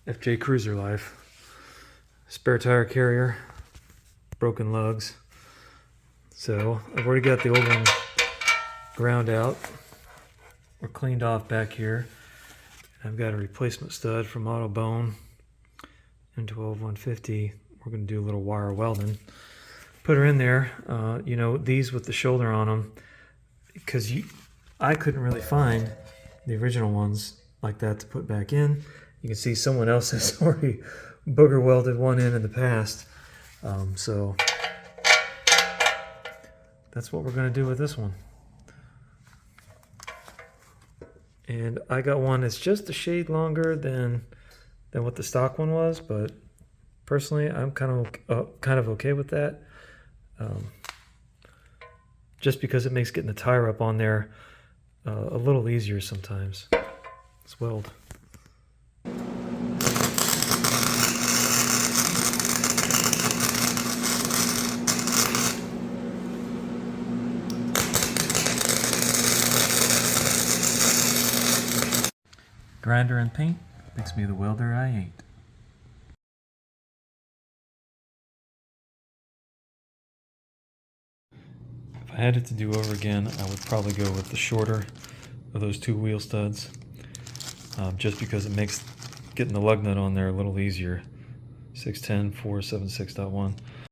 FJ Cruiser Life. Spare tire carrier, broken lugs. So I've already got the old one ground out or cleaned off back here. I've got a replacement stud from AutoBone, M12-150. We're going to do a little wire welding. Put her in there, you know, these with the shoulder on them, because I couldn't really find the original ones like that to put back in. You can see someone else has already booger welded one in the past. So that's what we're going to do with this one. And I got one that's just a shade longer than what the stock one was, but personally I'm kind of okay with that. Just because it makes getting the tire up on there a little easier sometimes. Let's weld. Grinder and paint makes me the welder I ain't. If I had it to do over again, I would probably go with the shorter of those two wheel studs, just because it makes getting the lug nut on there a little easier. 610 476.1.